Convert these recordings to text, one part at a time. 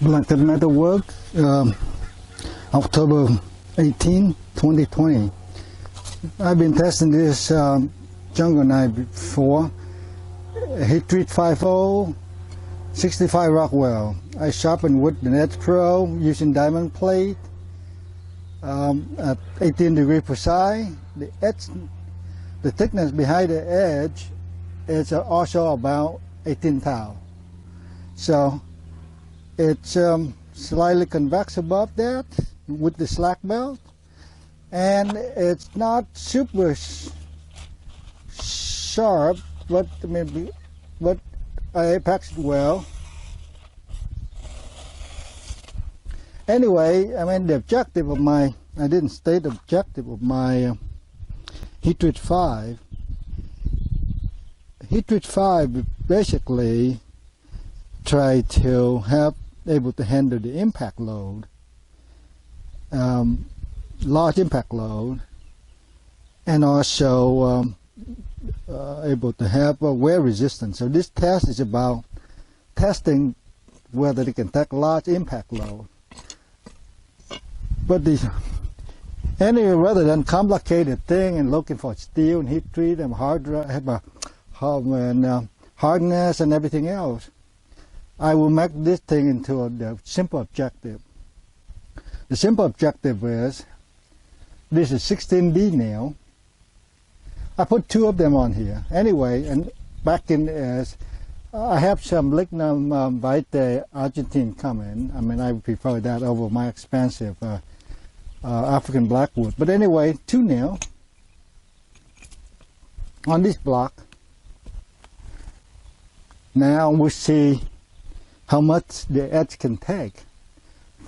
BluntCut MetalWorks, October 18, 2020. I've been testing this jungle knife before. Heat Treat 50, 65 Rockwell. I sharpened with an edgepro using diamond plate at 18 degrees psi. The thickness behind the edge is also about 18 thou. So it's slightly convex above that with the slack belt, and it's not super sharp, but I apexed it well. Anyway, I mean, the objective of my, I didn't state the objective of my Heat Treat 5. Heat Treat 5 basically try to have able to handle the impact load, large impact load, and also able to have wear resistance. So this test is about testing whether they can take large impact load. But anyway, rather than complicated thing and looking for steel and heat treat and hardness and everything else, I will make this thing into the simple objective. The simple objective is, this is 16D nail. I put two of them on here. Anyway, and back in is, I have some lignum vitae Argentine coming. I mean, I would prefer that over my expensive African Blackwood. But anyway, two nail on this block. Now we see how much the edge can take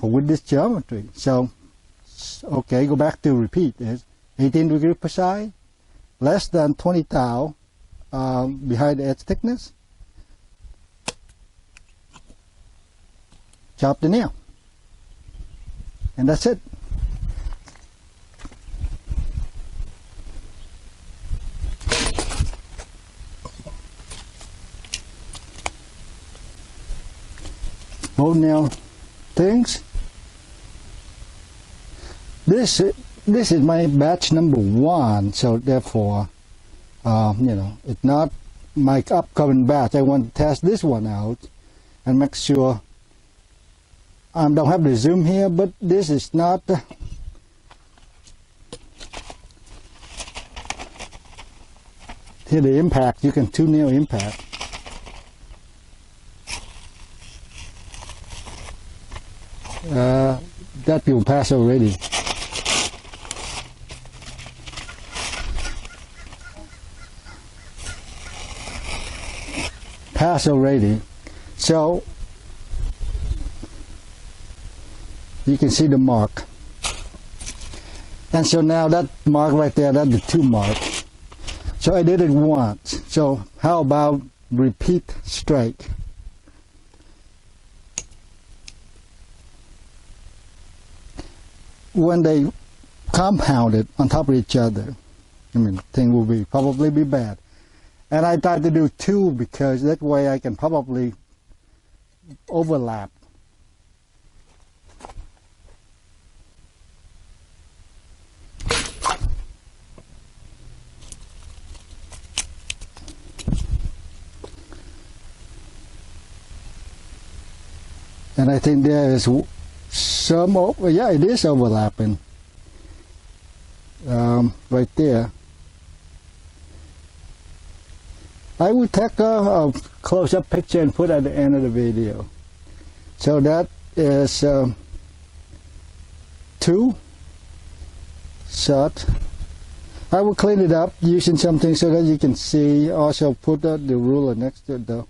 with this geometry. So, okay, go back to repeat. It's 18 degrees psi, less than 20 thou behind the edge thickness. Chop the nail, and that's it. Both nail things. This is my batch number 1, so therefore, it's not my upcoming batch. I want to test this one out and make sure. I don't have the zoom here, but this is not. Here the impact. You can 2 nail impact. That will pass already. Pass already. So you can see the mark. And so now that mark right there, that's the 2 mark. So I did it once. So how about repeat strike? When they compounded on top of each other, I mean, the thing will probably be bad. And I tried to do 2 because that way I can probably overlap. And I think there is some, yeah, it is overlapping right there. I will take a close-up picture and put at the end of the video. So that is 2 shot. I will clean it up using something so that you can see. Also put the ruler next to it though.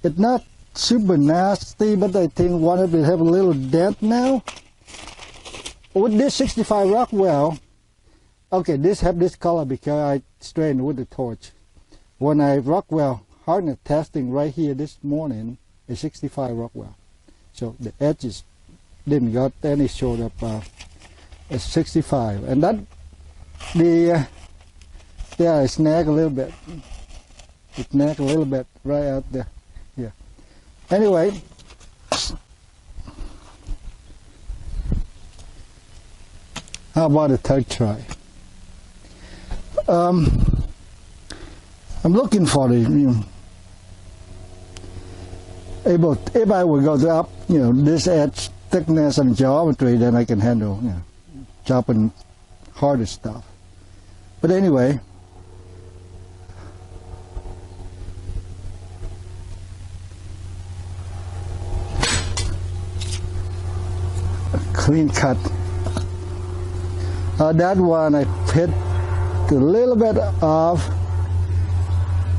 It's not super nasty, but I think one of it have a little dent now. With this 65 Rockwell, okay, this have this color because I straightened with the torch. When I Rockwell hardness testing right here this morning is 65 Rockwell. So the edges didn't got any sort of 65, and that the yeah, it snagged a little bit. It snagged a little bit right out there. Yeah. Anyway, How about a third try? I'm looking for the if I would go up, this edge thickness and geometry, then I can handle, chopping harder stuff. But anyway, a clean cut. That one I hit a little bit off,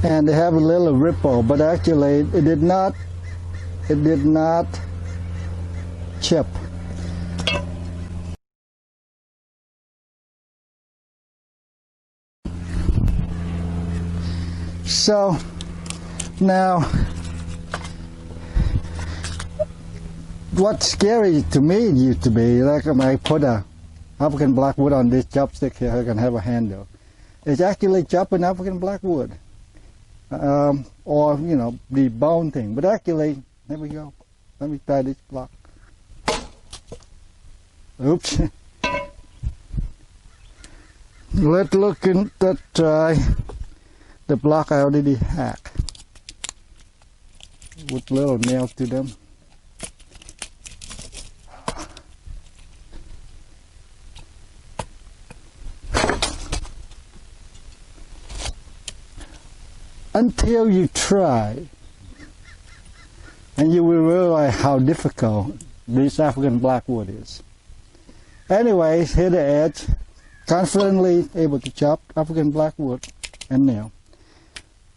and they have a little ripple, but actually it did not chip. So now, what's scary to me used to be, like when I put a African Blackwood on this chopstick here, I can have a handle. It's actually chopping African Blackwood, or the bone thing. But actually, there we go. Let me try this block. Oops. Let's try the block I already hacked with little nails to them. Until you try, and you will realize how difficult this African Blackwood is. Anyways, hit the edge, confidently able to chop African Blackwood and nail.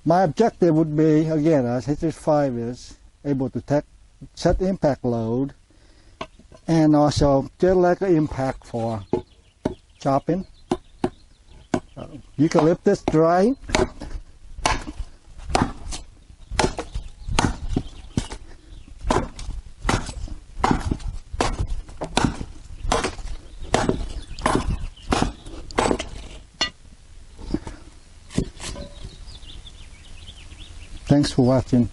My objective would be, again, as H5 is, able to set impact load, and also just like an impact for chopping. Eucalyptus dry. Thanks for watching.